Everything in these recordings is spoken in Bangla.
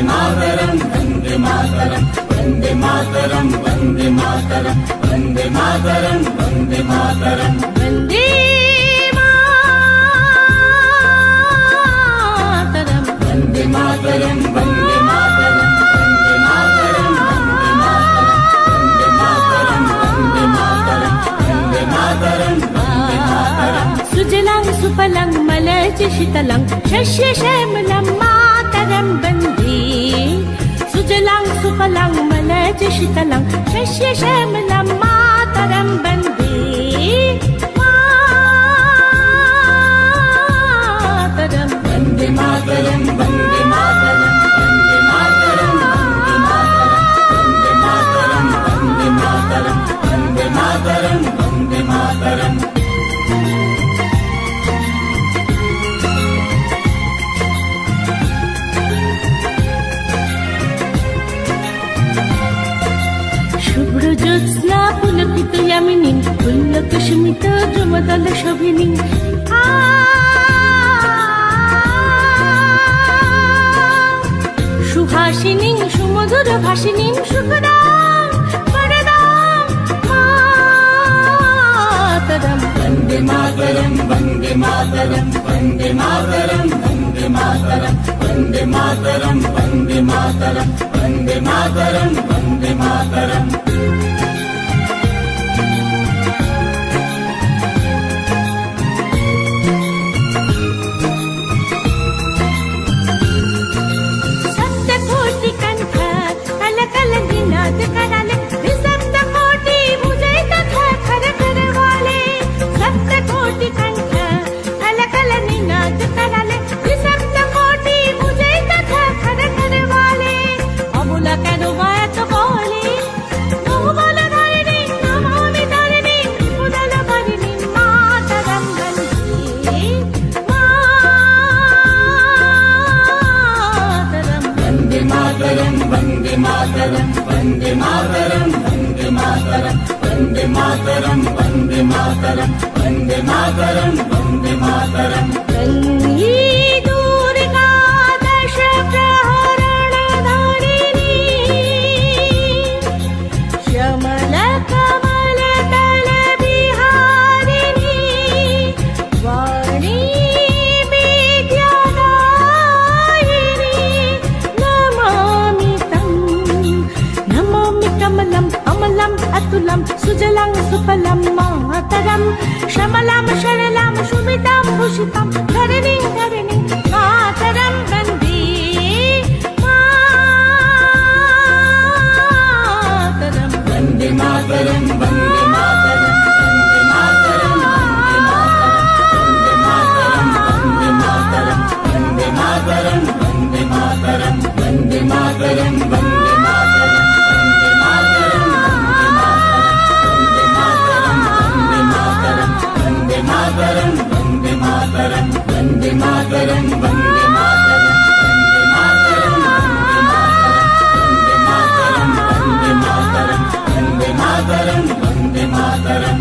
मातरम वंदे मातरम वंदे मातरम वंदे मातरम वंदे मातरम वंदे मातरम वन्दे मातरम् वंदे मातरम वंदे मातरम वंदे मातरम वंदे मातरम वंदे मातरम वंदे मातरम सुजलां सुफलां मलयज शीतलां शस्यश्यामलां मातरं वन्दे सुजलां सुफलां मलयज शीतलां शस्यश्यामलां मातरं वन्दे मातरं वंदे मातरम वंदे मातरम वंदे मातरम वंदे मातरम वंदे मातरम वंदे मातरम वंदे मातरम শুভ্র জ্যোৎস্না পুলকিত ইয়ামিনী পুল্লক স্মিত যুবদল শোভিনী সুহাসিনী সুমধুর ভাসিনী সুখদাং বরদাং মাতরম वंदे मातरम वंदे मातरम वंदे मातरम वंदे मातरम वंदे मातरम वंदे मातरम वंदे मातरम वंदे मातरम सप्तकोटि कंठ कल कल दिनाद कराले सप्तकोटि मुझे तथा खर खर वाले सप्तकोटि कंठ कल कल दिनाद कराले सप्तकोटि मुझे तथा खर खर वाले अबुला केनो बात बोले बहुबल धारिणी नमामि धारिणी उदल भरिणी मातरं वन्दे मातरम् वंदे मातरम वंदे मातरम वंदे मातरम वंदे मातरम वंदे मातरम वंदे मातरम वंदे मातरम वन्दे दुर्गा दश प्रहरणधारिणी श्यामल कमल दल बिहारिणी वाणी विद्यादायिनी नमामि तं नमामि कमलम् अमलम् अतुलं सुजलं सुफलं मातरं श्यामलां शरलां शुभितां भूषितां धरणीं धरणीं मातरं वन्दे मातरं वंदे मातरम वंदे मातरम वंदे मातरम वंदे मातरम वंदे मातरम वंदे मातरम वंदे मातरम वंदे मातरम वंदे मातरम वंदे मातरम वंदे मातरम वंदे मातरम वंदे मातरम वंदे मातरम वंदे मातरम वंदे मातरम वंदे मातरम वंदे मातरम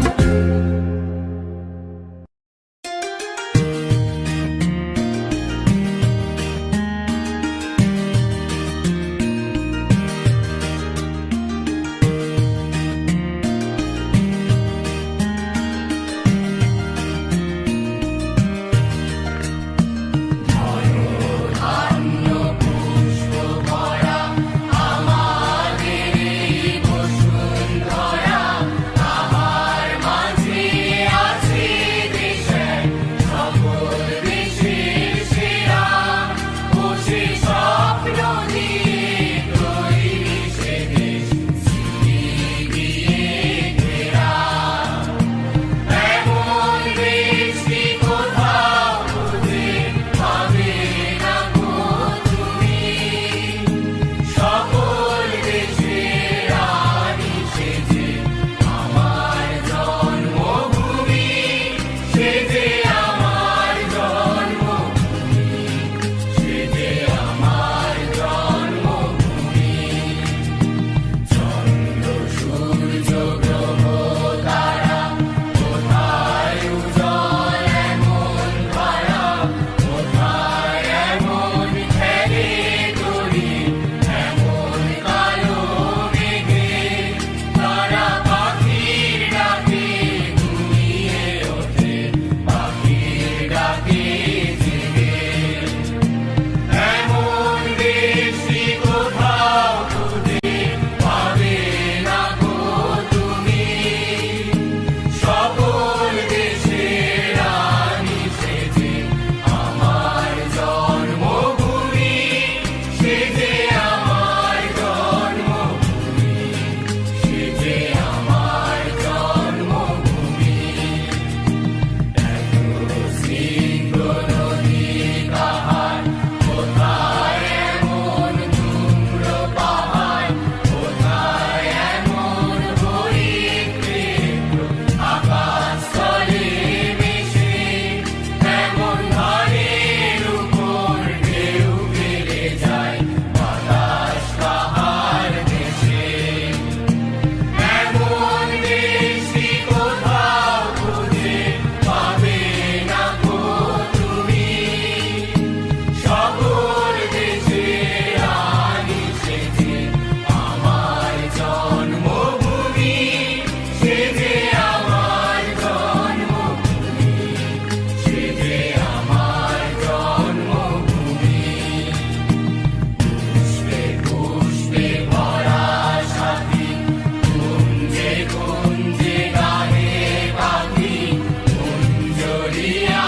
চলিয়া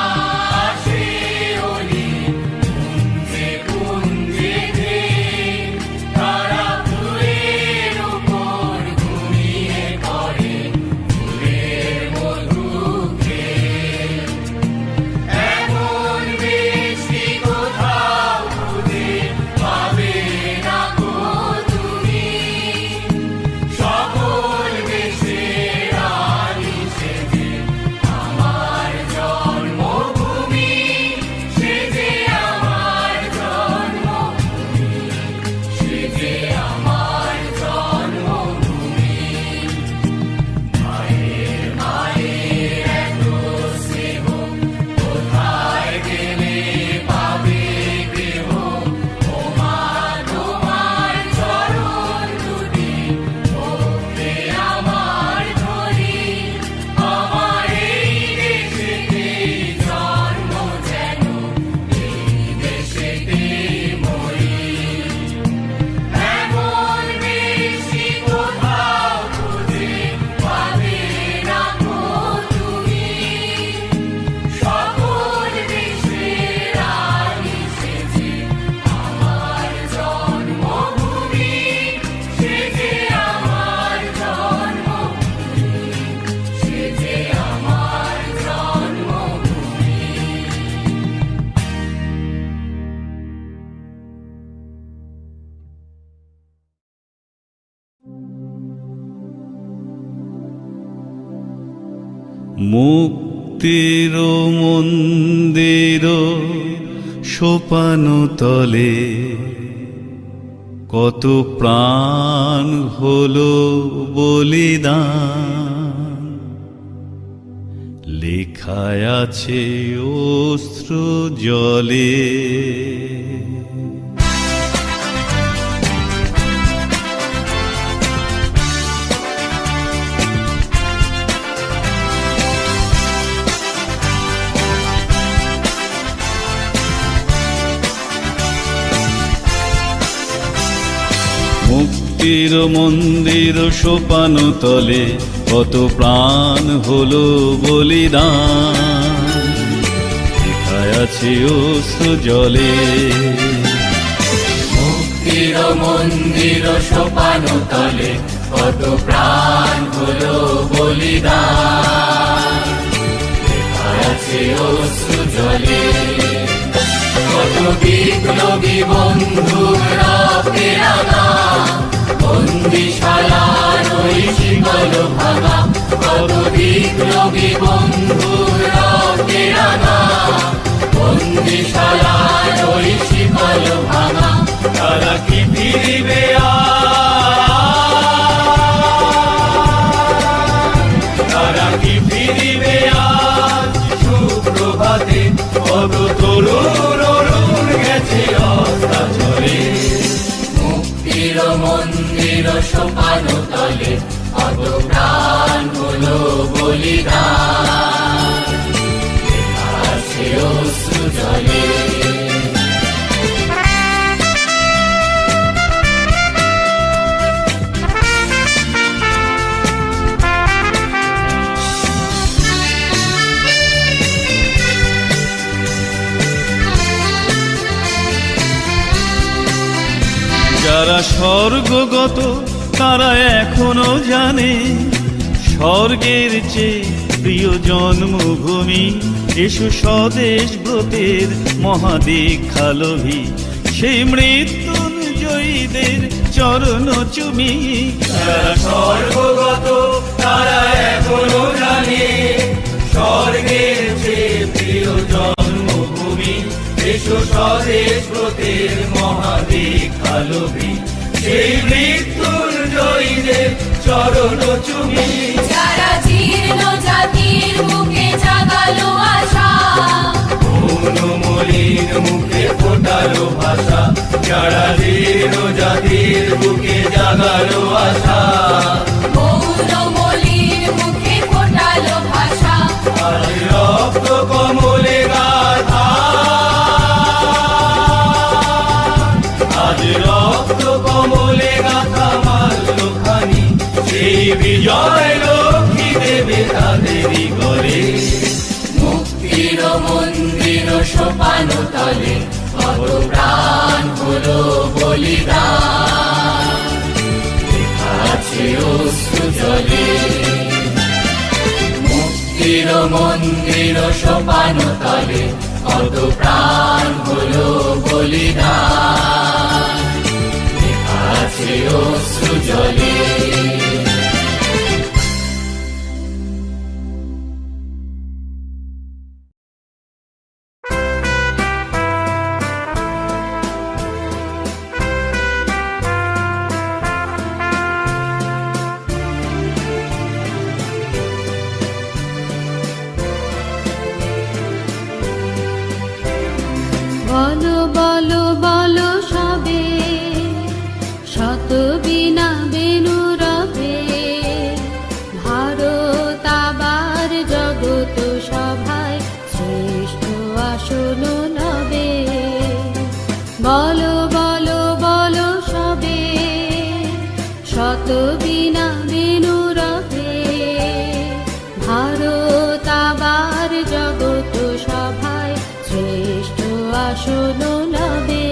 আসে অলি কুঞ্জে কুঞ্জে তারা ফুলের উপর ঘুমিয়ে পড়ে ফুলের মধুকে এমন বৃষ্টি কোথাও খুঁজে পাবে না গো তুমি সকল দেশের রানী সেজে আমার জন্মভূমি সেজে আমার জন্মভূমি সেজে আমার জন্মভূমি মায়ের মায়ের এত স্নেহ কোথায় গেলে পাবে গৃহ ও মা তোমার চরণ দুটি ওকে আমার ধরি আমার এই দেশেতে জন্ম যেন এই দেশেতে মরি এমন বৃষ্টি কোথাও খুঁজে পাবে না গো তুমি সকল দেশের রানী সেজে আমার জন্মভূমি সেজে আমার জন্মভূমি সেজে আমার জন্মভূমি মুক্তির মন্দির সোপানো তলে কত প্রাণ হলো বলিদান লেখায় আছে অশ্র জলে মুক্তির মন্দির সোপানো তলে কত প্রাণ হলো বলিদান লেখায় আছে অশ্র জলে মুক্তির মন্দির সোপানো তলে কত প্রাণ হলো বলিদান লেখা আছে অশ্রু জলে কত বিপ্লবী বন্ধুর রক্তের রাঙা বন্দিশালার ওই শিকল ভাঙা কত বিপ্লবী বন্ধুর রক্তের রাঙা বন্দিশালার ওই শিকল ভাঙা তারা কি ফিরিবে তারা কি ফিরিবে আজ সুপ্রভাতে কত তরুণ অরুণ গেছে অস্তাচলে মুক্তির মন্দির সোপানো তলে কত প্রাণ হলো বলিদান লেখা আছে অশ্রু জলে যারা স্বর্গগত তারা এখনো জানে স্বর্গের চেয়ে প্রিয় জন্মভূমি এসো স্বদেশ ব্রতের মহাদীক্ষালোভী সেই মৃত্যুঞ্জয়ীদের চরণ চুমি যারা স্বর্গগত তারা এখনো জানে স্বর্গের চেয়ে প্রিয় জন্মভূমি এসো স্বদেশ ব্রতের মহাদীক্ষালোভী সেই মৃত্যুঞ্জয়ীদের চরণ চুমি যারা জীর্ণ জাতির মুখে জাগালো আশা মলিন মুখে ফোটালো ভাষা যারা জীর্ণ জাতির বুকে জাগালো আশা মৌন মলির মুখে ফোটালো ভাষা আজ রক্ত কমলে গাথা আজ রক্ত কমলে গাথা মাল্য খানি সেই বিজয় লক্ষ্মী দেবে তাদেরই করে মুক্তি মুক্তির মন্দির সোপান তলে কত প্রাণ হলো বলিদান লেখা আছে অশ্রু জলে মুক্তির মন্দির সোপান তলে কত প্রাণ হলো বলিদান লেখা আছে অশ্রু জলে বলো বলো বলো সবে শত বিনা বেনু রবে ভারত আবার জগত সভায় শ্রেষ্ঠ আসন লবে বলো বলো বলো সবে শত বিনা বেনু রবে ভারত আবার জগত সভায় শ্রেষ্ঠ আসন লবে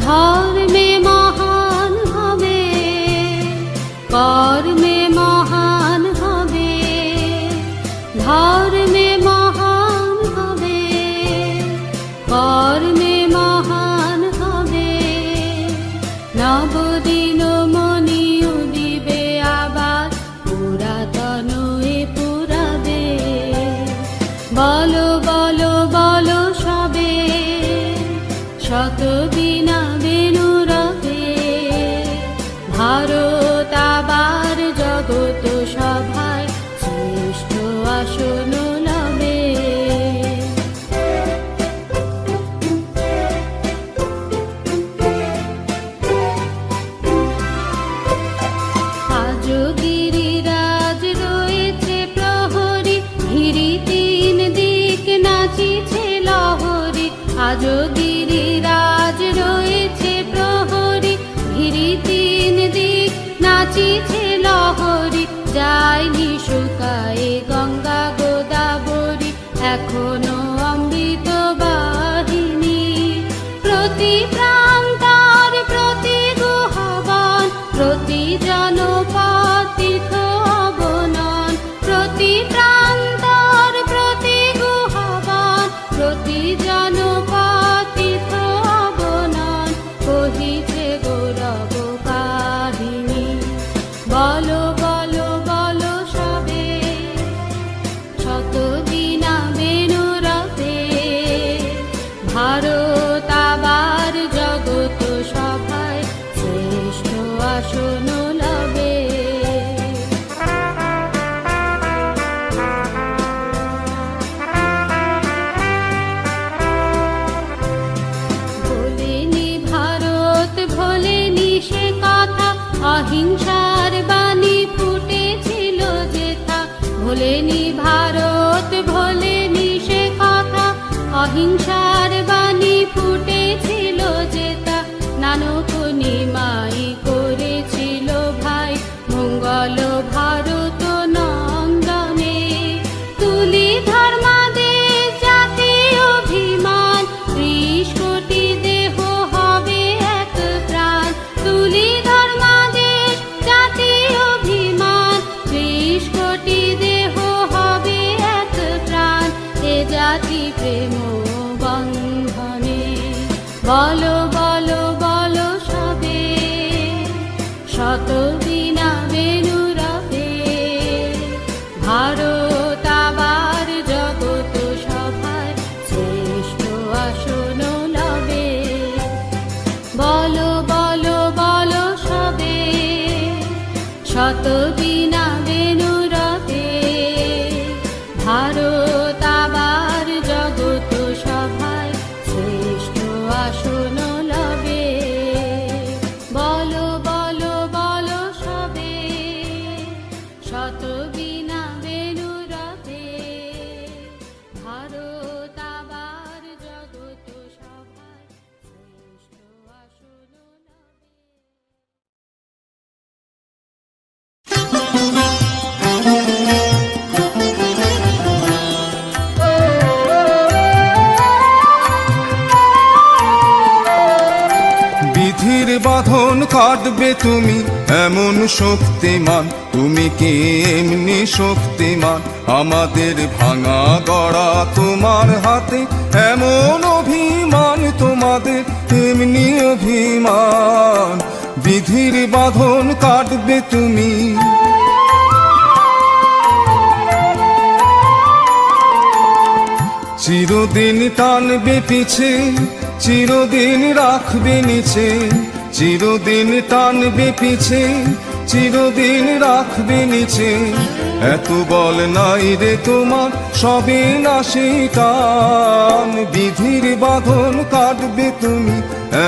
ধর্মে মহান হবে কর্মে মহান হবে ধর্মে মহান হবে কর্মে মহান হবে নবদিন মনিও দিবে আবার পুরাতন এ পুরাবে বলো বলো বলো সবে শত বিনা বেনু রবে ভারত আবার জগত সভায় শ্রেষ্ঠ আসন লবে আজ গিরিরাজ রয়েছে প্রহরী ঘিরি তিন দিক নাচিছে লহরী আজ গিরিরাজ রয়েছে প্রহরী ঘিরি তিন দিক নাচিছে লহরী যায়নি শুকায়ে গঙ্গা গোদাবরী এখনো অমৃত বাহিনী প্রতি প্রান্তর প্রতি গুহবন প্রতি জনপদ তীর্থ অবনন প্রতি প্রান্তর প্রতি গুহবন প্রতি জনপদ তীর্থ অবনন কহিছে গৌরব কাহিনী বলো বলো বলো সবে শত বিনা বেনু রবে ভারত আবার জগত সভায় শ্রেষ্ঠ আসন লবে ভোলেনি ভারত ভোলেনি সে কথা অহিংসার বাণী ফুটেছিল যেথা ভোলেনি ভারত ভোলেনি সে কথা অহিংসার বাণী ফুটেছিল যেথা নানক নিমাই করেছিল ভাই মঙ্গল ভারত নন্দনে তুলি ধর্মাদেশ জাতি অভিমান ৩০ কোটি দেহ হবে এক প্রাণ তুলি ধর্মাদেশ জাতি অভিমান ৩০ কোটি দেহ হবে এক প্রাণ এ জাতি প্রেম বন্ধনে বলো বলো বলো সবে শত বিনা বেনু রবে ভারত আবার জগত সভায় শ্রেষ্ঠ আসন লবে বলো বলো বলো সবে শত বিনা বেনু রবে ভারত আবার জগত সভায় শ্রেষ্ঠ আসন লবে বলো বলো বলো কাটবে তুমি এমন শক্তিমান, তুমি কি এমনি শক্তিমান? আমাদের ভাঙা গড়া তোমার হাতে, এমন অভিমান তোমাদের, এমনি অভিমান। বিধির বাঁধন কাটবে তুমি, চিরদিন টানবে পিছে, চিরদিন রাখবে নিচে। চিরদিন টানবে পিছে, চিরদিন রাখবে নিচে। এত বল নাই রে তোমার, সবে নাশি টান। বিধির বাঁধন কাটবে তুমি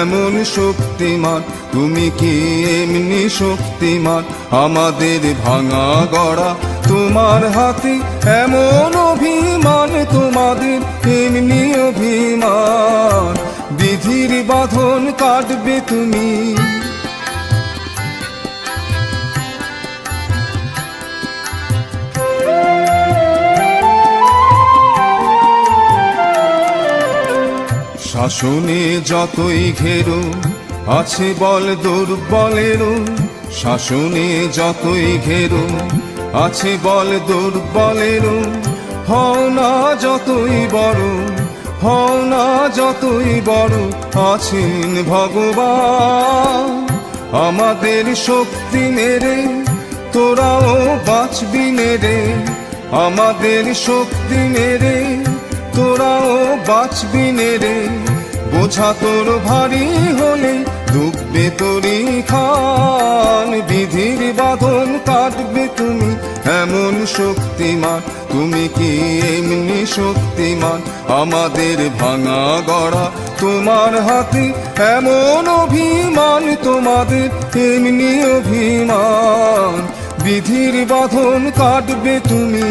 এমন শক্তিমান, তুমি কি এমনি শক্তিমান? আমাদের ভাঙা গড়া তোমার হাতে, এমন অভিমান তোমাদের, এমনি অভিমান। বিধির বাঁধন কাটবে তুমি। শাসনে যতই ঘেরো আছে বল দুর্বলেরও, শাসনে যতই ঘেরো আছে বল দুর্বলেরও। হও না যতই বড়, হও না যতই বড়, আছেন ভগবান। আমাদের শক্তি মেরে তোরাও বাঁচবি মেরে, আমাদের শক্তি মেরে তোরাও বাঁচবি রে। বোঝা তোর ভারী হলে ডুববে তোরই খান। বিধির বাঁধন কাটবে তুমি এমন শক্তিমান, তুমি কি এমনি শক্তিমান? আমাদের ভাঙা গড়া তোমার হাতে, এমন অভিমান তোমাদের, এমনি অভিমান। বিধির বাঁধন কাটবে তুমি।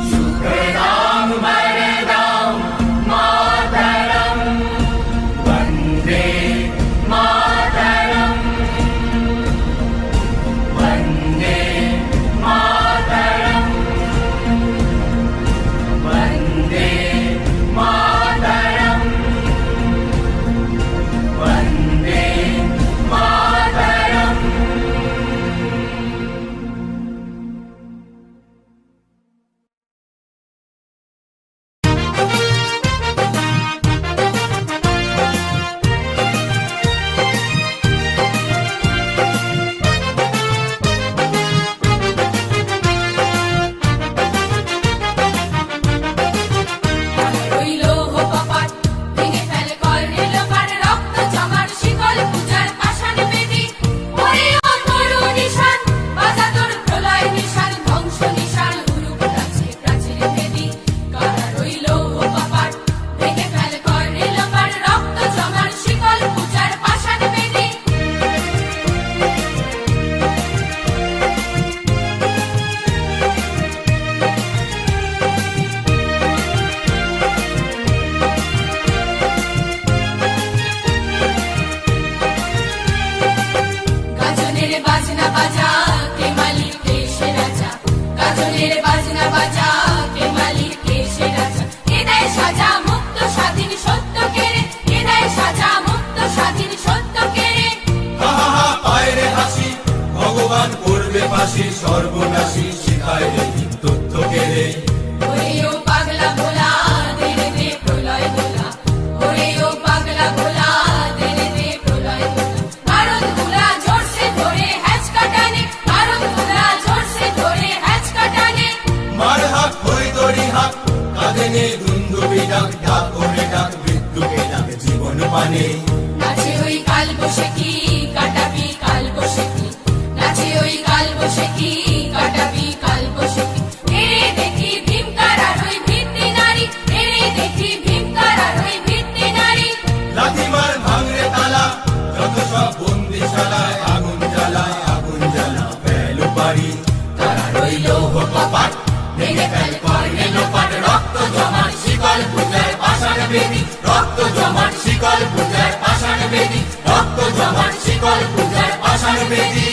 सुखदां वरदां বাজা কে মালিক কে সে রাজা গাজনের বাজনা বাজা কে মালিক কে সে রাজা কে দেয় সাজা মুক্ত স্বাধীন সত্য কেড়ে কে দেয় সাজা মুক্ত স্বাধীন সত্য কেড়ে আহা পায়রে হাসি ভগবান করবে ফাঁসি সর্বনাশী শিখায় রে তথ্য কেড়ে ওরে ও পাগলা ভোলা দেরে দে প্রলয় দোলা ওরে ও পাগলা ভোলা দেরে দে প্রলয় দোলা ভারত গুলা জোরসে ধরে হ্যাচ কাটানে ভারত গুলা জোরসে ধরে হ্যাচ কাটানে মার হাক হই দড়ি হাক কাঁধে নে দুন্দুবি ডাক ডাক ওরে ডাক মৃত্যুকে ডাক জীবন মানে নাচে ওই কাল বসে কি কাটাবি কাল বসে কি নাচে ওই কাল বসে কি কাটাবি কাল বসে কি এরে দেখি ভীমকার আর ওই ভিত্তি নারী এরে দেখি ভীমকার আর ওই ভিত্তি নারী লাথিমার ভাঙরে তালা যত সব বন্দিশালায় আগুন জ্বালা ফেলো পারি তারা রইল কপাট ভেঙে ফেল করলে লোপাট রক্ত জমাট শিকল পূজার পাষাণ বেদি রক্ত জমাট শিকল পূজার পাষাণ বেদি রক্ত জমাট শিকল পূজার পাষাণ বেদি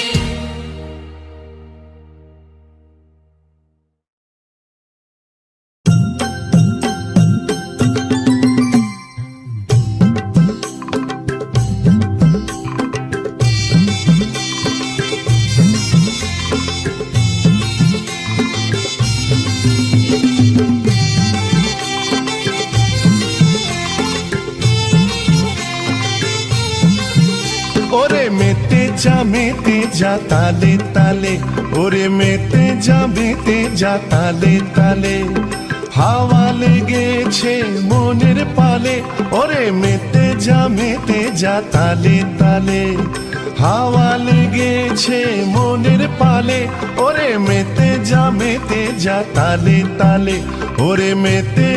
ওরে মেতে যা তালে তালে ওরে মেতে যা তালে তালে হাওয়া লেগেছে মনের পালে ওরে মেতে যা তালে তালে হাওয়া লেগেছে মনের পালে ওরে মেতে যা তালে তালে ওরে মেতে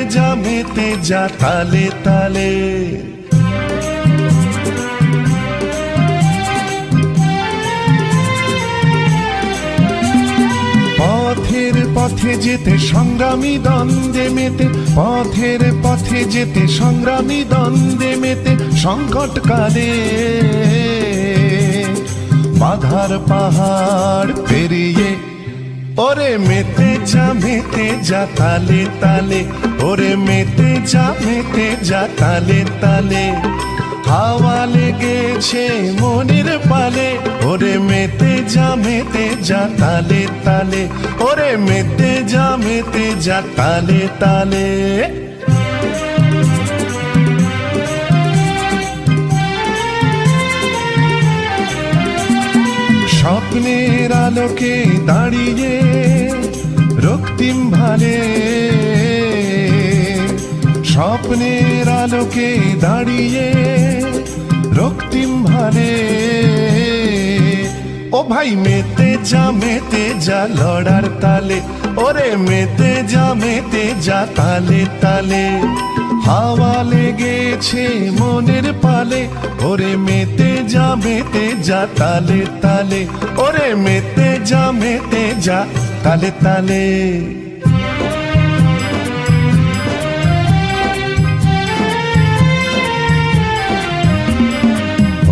যা তালে তালে পথে যেতে সংগ্রামী দ্বন্দ্বে মেতে পথে যেতে সংগ্রামী দ্বন্দ্বে মেতে সংকটকালে বাধার পাহাড় পেরিয়ে ওরে মেতে যা তালে তালে ওরে মেতে যা তালে তালে হাওয়া লেগেছে মনের পালে ওরে মেতে যা তালে তালে ওরে মেতে যা তালে তালে স্বপ্নের আলোকে দাঁড়িয়ে রক্তিম ভালে স্বপ্নের আলোকে দাঁড়িয়ে রক্তিম ভালে ও ভাই মেতে যা লড়ার তালে ওরে মেতে যা তালে তালে হাওয়া লেগেছে মনের পালে ওরে মেতে যা তালে তালে ওরে মেতে যা তালে তালে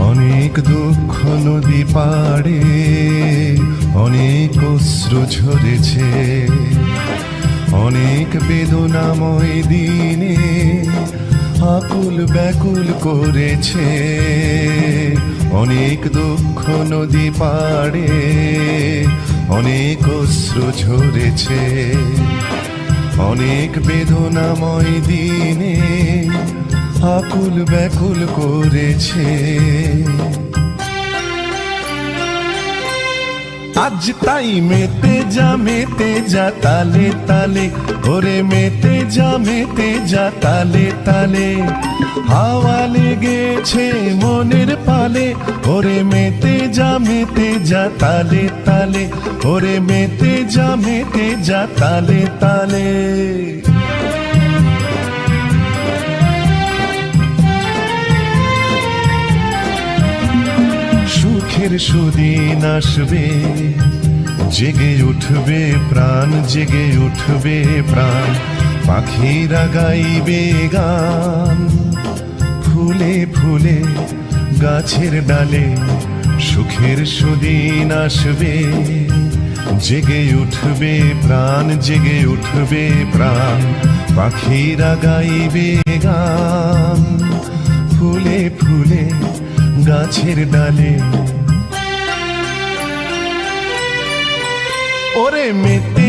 অনেক দুঃখ নদী পাড়ে অনেক অশ্রু ঝরেছে অনেক বেদনাময় দিনে আকুল ব্যাকুল করেছে অনেক দুঃখ নদী পাড়ে অনেক অশ্রু ঝরেছে অনেক বেদনাময় দিনে আকুল ব্যাকুল করেছে আজ তাই মেতে যা তালে তালে ওরে মেতে যা তালে তালে হাওয়া লেগেছে মনের পালে ওরে মেতে যা তালে তালে ওরে মেতে যা তালে তালে সুখের সুদিন আসবে জেগে উঠবে প্রাণ জেগে উঠবে প্রাণ পাখিরা গাইবে গান ফুলে ফুলে গাছের ডালে সুখের সুদিন আসবে, জেগে উঠবে প্রাণ, জেগে উঠবে প্রাণ, পাখিরা গাইবে গান, ফুলে ফুলে গাছের ডালে। ওরে মেতে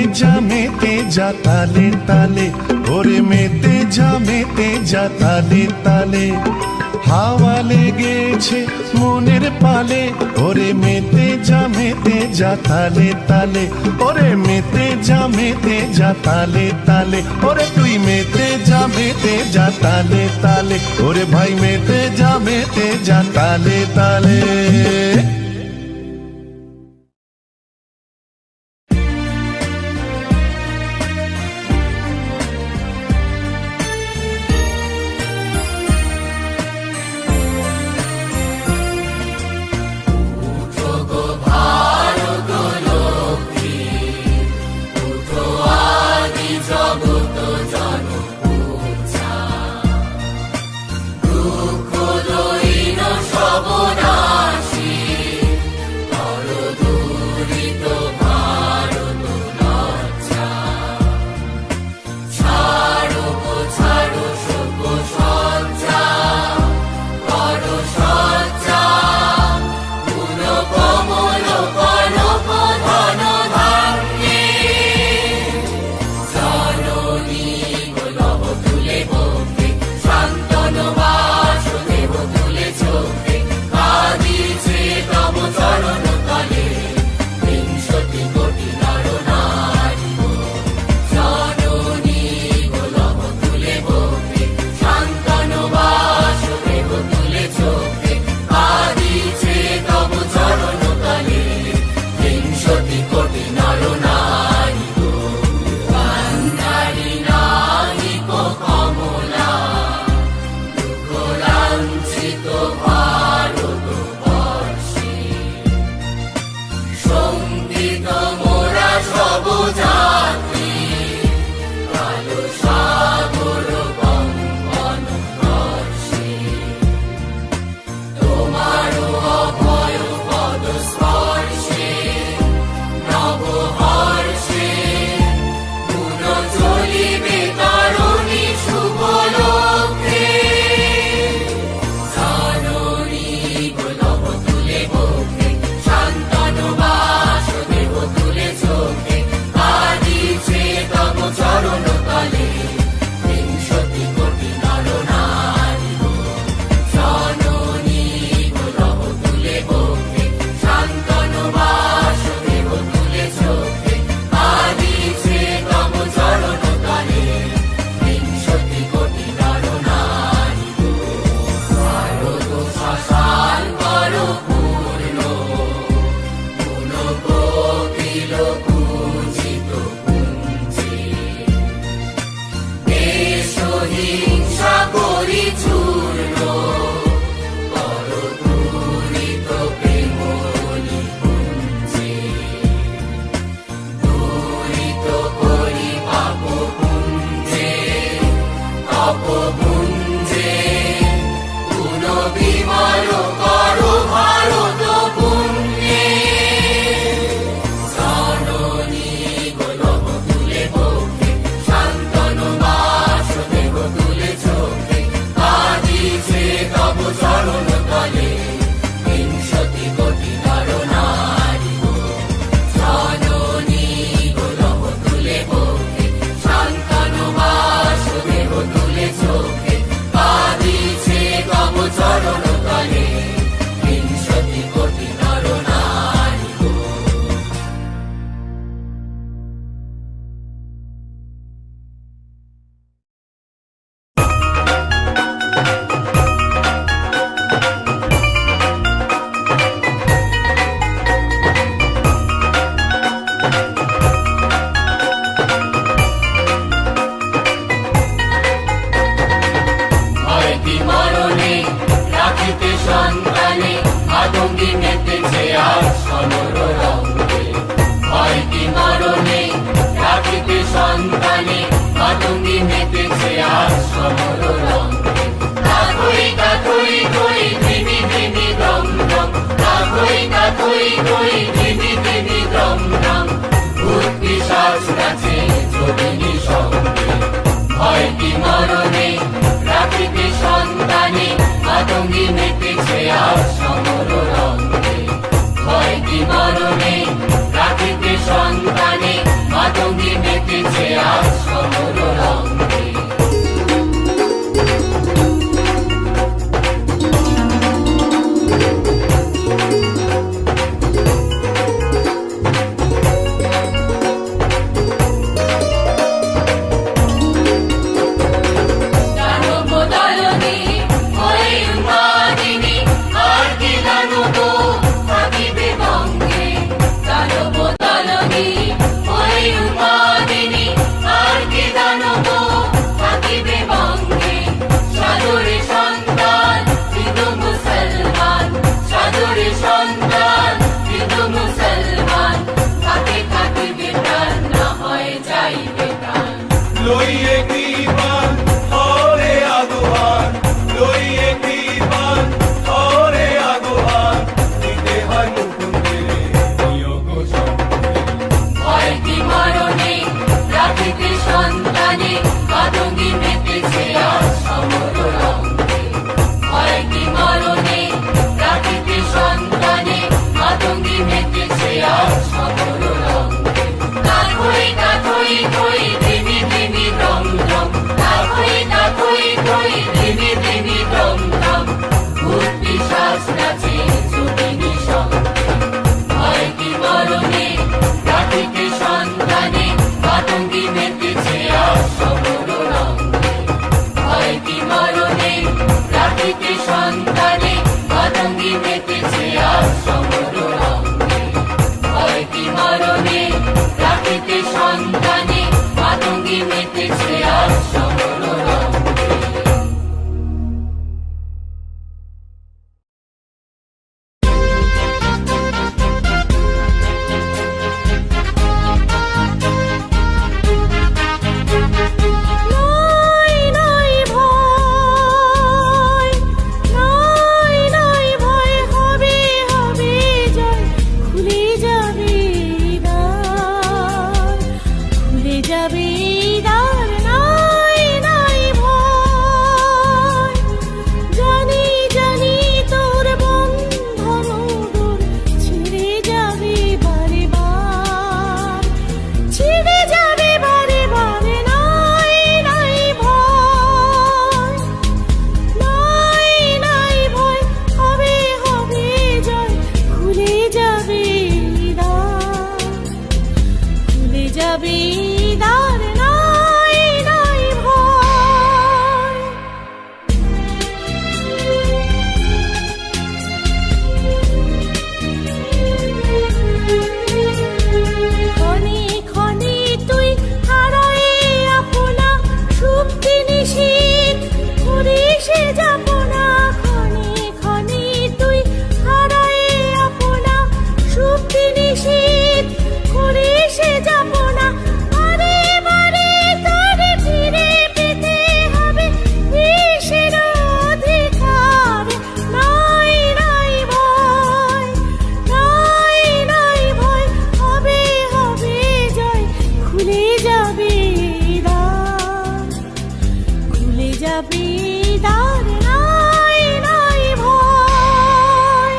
যা তালে তালে, ওরে মেতে যা তালে তালে, হাওয়া লেগেছে মনের পালে, ওরে মেতে যা তালে তালে, ওরে মেতে যা তালে তালে, ওরে তুই মেতে যা তালে তালে, ওরে ভাই মেতে যা তালে তালে। সর্বনাশী থই থই ধিমি ধিমি দ্রম দ্রম ভূত পিশাচ নাচে যোগিনী সঙ্গে ভয় কি মরণে রাখিতে সন্তানে মাতঙ্গী মেতেছে আজ সমর রঙ্গে ভয় কি মরণে রাখিতে সন্তানে মাতঙ্গী মেতেছে আজ সমর রঙ্গে লইয়ে কৃপান হরে আগোয়ার লইয়ে কৃপান হরে আগোয়ার দিতে হয় মুকুন্দের নিয়োগ ভয় কি মরণে রাখিতে সন্তানে মাতঙ্গী মেতেছে আজ সমর রঙ্গে ভয় কি মরণে রাখিতে সন্তানে মাতঙ্গী মেতেছে আজ সমর রঙ্গে তাথই তাথই থই ধিমি ধিমি দ্রম দ্রম তাথই তাথই থই ধিমি ধিমি দ্রম দ্রম ভূত পিশাচ নাচে যোগিনী সঙ্গে ভয় কি মরণে রাখিতে সন্তানে মাতঙ্গী মেতেছে আজ সমর রঙ্গে ভয় কি মরণে রাখিতে সন্তানে মাতঙ্গী মেতেছে আজ সমর রঙ্গে ভয় কি মরণে রাখিতে সন্তানে মাতঙ্গী মেতেছে আজ সমর রঙ্গে নাই নাই ভয় হবে হবে জয় খুলে যাবে দ্বার খুলে যাবে দ্বার নাই নাই ভয় জানি জানি তোর বন্ধন দূর ছিঁড়ে যাবে বারে বার ছিঁড়ে যাবে বারে বারে নাই নাই ভয় হবে হবে জয় খুলে যাবে দ্বার খুলে যাবে দ্বার নাই নাই ভয় ক্ষণে ক্ষণে তুই হারায়ে আপনা সুপ্তি নিশীথ করে সে যাপনা ক্ষণে ক্ষণে তুই হারায়ে আপনা সুপ্তি নিশীথ করে সে যাপনা বারে বারে তারে ফিরে পেতে হবে ঈশের অধিকার নাই নাই ভয় হবে হবে জয় খুলে যাবে দ্বার খুলে যাবে দ্বার নাই নাই ভয়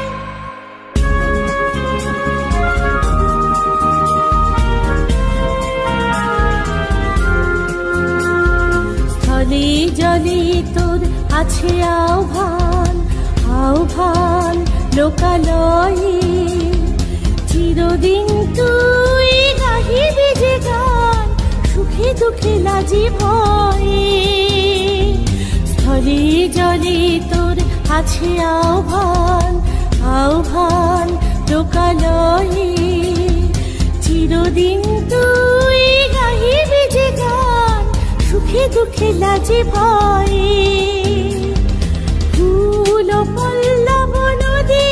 স্থলে জলে তোর আছে আহ্বান আহ্বান লোকালয়ে চিরদিন তুই গাহিবি যে গান সুখে দুঃখে লাজি ভয়ে স্থলে জলে তোর আছে আহ্বান আহ্বান লোকালয়ে চিরদিন তুই গাহিবি যে গান সুখে দুঃখে লাজি ভয়ে ফুল পল্লব নদী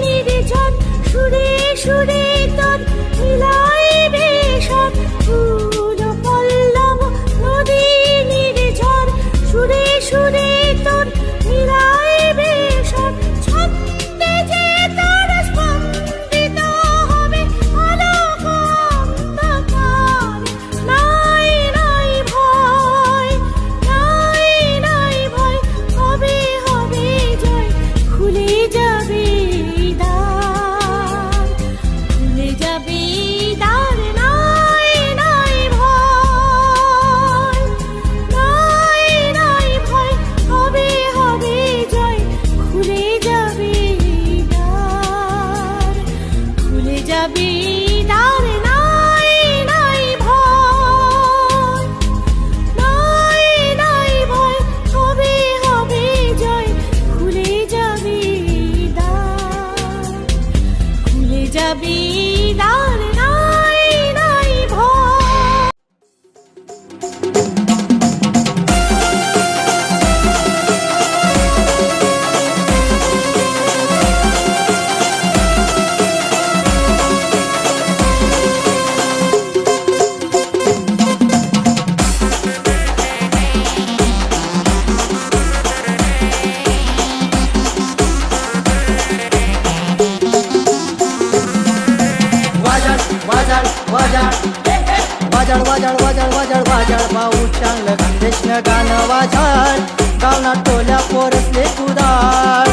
নির্জন সুরে সুরে তোর মিলাইবে সব ফুল পল্লব নদী নির্জন সুরে সুরে তোর মিলাইবে সব ছন্দে যে তার স্পন্দিত যাবি দ্বার, নাই নাই ভয়, নাই নাই ভয়, হবে হবে জয়, খুলে যাবি দ্বার, খুলে যাবি দ্বার, নাই নাই ভয়। वाजळ वाजळ वाजळ वाजळ वाजळ वाजळ वाजळ वाजळ भाऊ चांगलं खानदेशनं गाणं वाजळ गावना टोल्या पोरसले कुदाळ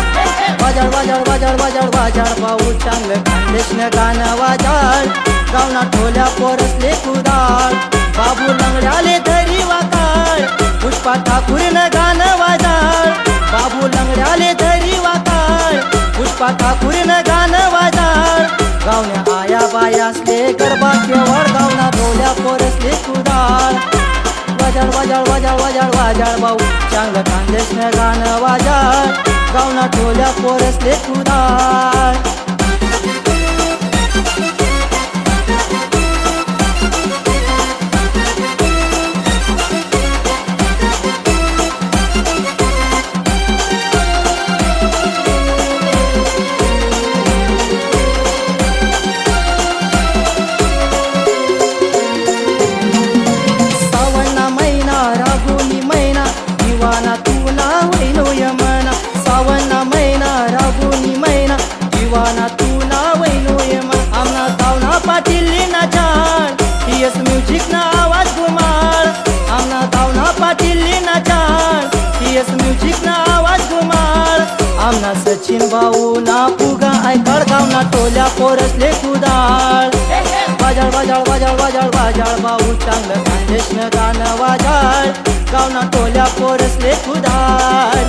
वाजळ वाजळ वाजळ वाजळ वाजळ भाऊ चांगलं खानदेशनं गाणं वाजळ गावना टोल्या पोरसले कुदाळ बाबू लंगड्याले धरी वाकाळ पुष्पा ठाकूरनं गाणं वाजळ बाबू लंगड्याले धरी वाकाळ पुष्पा ठाकूरनं गाणं वाजळ गावण्या आया बायासले गरबा केवळ गावना ढोल्या पोरसले कुदाळ वाजळ वाजळ वाजळ वाजळ वाजळ भाऊ चांगलं खानदेशनं गाणं वाजळ गावना ढोल्या पोरसले कुदाळ सावना महिना राबुनी महिना दिवाना तू ना होईनो यमना सावना महिना राबुनी महिना दिवाना तू ना होईनो यमन आमना तावना पाटीलली ना छान टीएस म्युझिक ना आवाज घुमाळ आमना तावना पाटीलली ना छान टीएस म्युझिक ना आवाज घुमाळ आमना सचिन भाऊ ना पुगा ऐकड गावना टोल्या पोरसले कुदाळ वाजळ वाजळ वाजळ वाजळ वाजळ भाऊ चांगलं खानदेशनं गाणं वाजळ गावना टोल्या पोरसले कुदाळ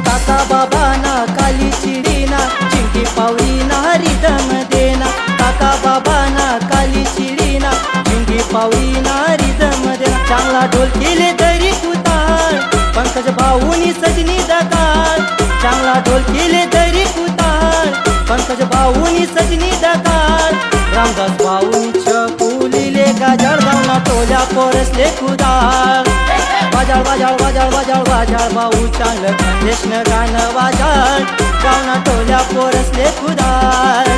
काका बाबाना काली चिडीना चिंकी पावलीना रिदम देना काका बाबाना काली चिडीना चिंकी पावलीना रिदम देना चांगला ढोल केले तरी कुताळ पंकज भाऊनी सजनी दकाळ चांगला ढोल केले तरी कुताळ पंकज भाऊनी सजनी दकाळ रामदास भाऊनी छकुलीले गाजळ गावना टोल्या पोरसले कुदाळ वाजळ वाजळ वाजळ वाजळ वाजळ भाऊ चांगलं खानदेशनं गाणं वाजळ गावना टोल्या पोरसले कुदाळ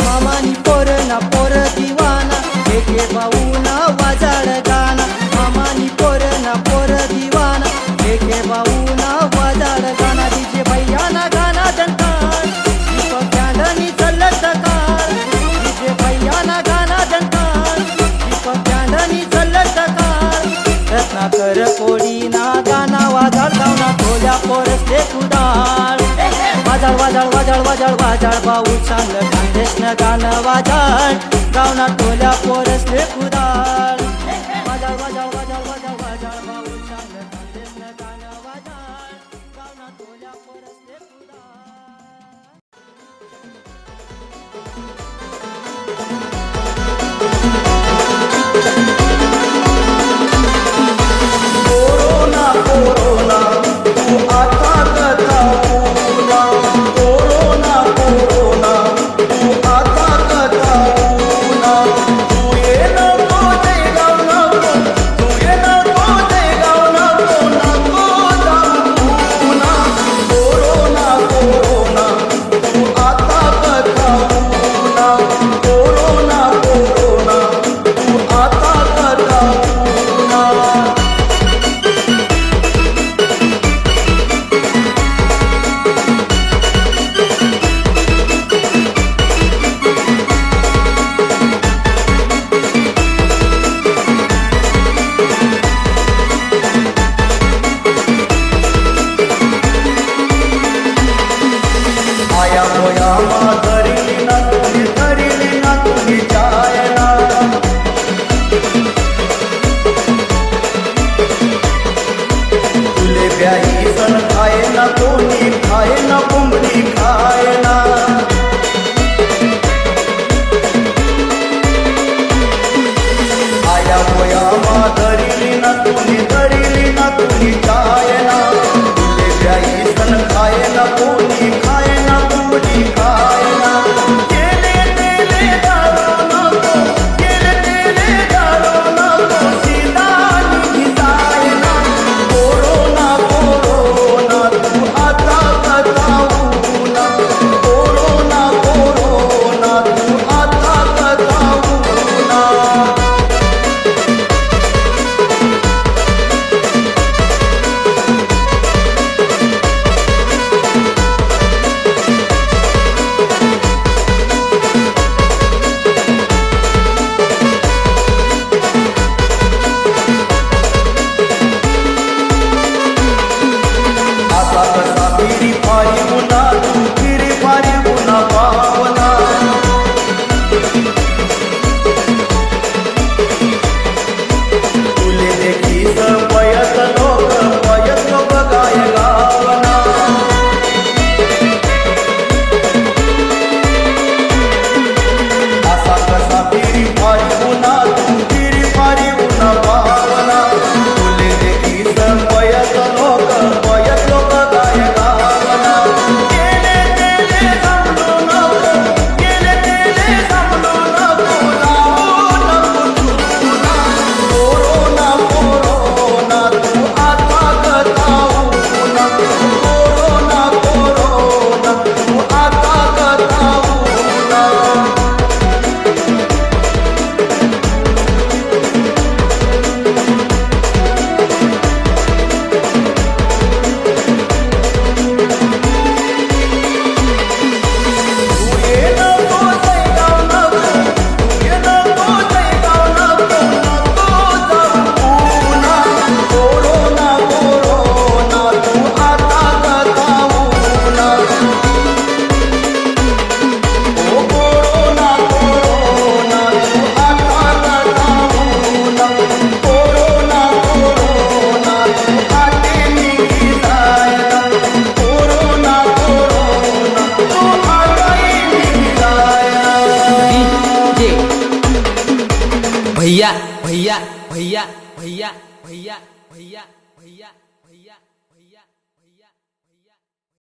मामानी पोर ना पोर दिवाना एके भाऊ ना वाजळ गाना मामानी पोर ना पोर दिवाना एके भाऊ ना वाजळ गाना डीजे भैया ना गाना जनताळ दीपक चांदनी चलत कार डीजे भैया ना गाना जनताळ दीपक चांदनी चलत कार रत्नाकर कोडी ना गाना वाजळ गावना टोल्या पोरसले कुदाळ वाजळ वाजळ वाजळ वाजळ वाजळ भाऊ चांगलं खानदेशनं गाणं वाजळ गावना टोल्या पोरसले कुदाळ वाजळ वाजळ वाजळ वाजळ वाजळ भाऊ चांगलं खानदेशनं गाणं वाजळ गावना टोल्या पोरसले कुदाळ कोरोना कोरोना तू आता कथा बोला कोरोना कोरोना तू आता कथा बोला तू ये नको ते जाऊ नको तू तुझी काय ना गेले तेले दारो नको गेले तेले दारो नको सीता निघी जाय ना कोरोना कोरोना तू आता कताऊ ना कोरोना कोरोना तू आता कताऊ ना आता कसा फिरी पारी पुन्हा तू फिरी पारी पुन्हा पावना तुले देखीस पयत लोक गाय गावना असा कसा फिरी पारी पुन्हा तू फिरी पारी पुन्हा पावना तुले देखीस पयत लोक गाय गावना गेले तेले समजू नको गेले तेले समजू नको लावू नको तुला कोरोना कोरोना तू आता कताऊ ना कोरोना कोरोना तू आता कताऊ ना तू ये नको जैगाव नको तू ये नको जैगाव नको नको जाऊ पुन्हा कोरोना कोरोना तू आता कताऊ ना ओ कोरोना कोरोना तू आता कताऊ ना कोरोना कोरोना तू आते निघी जाय ना कोरोना कोरोना तू आताही निघी जाय ना भैया भैया भैया भैया भैया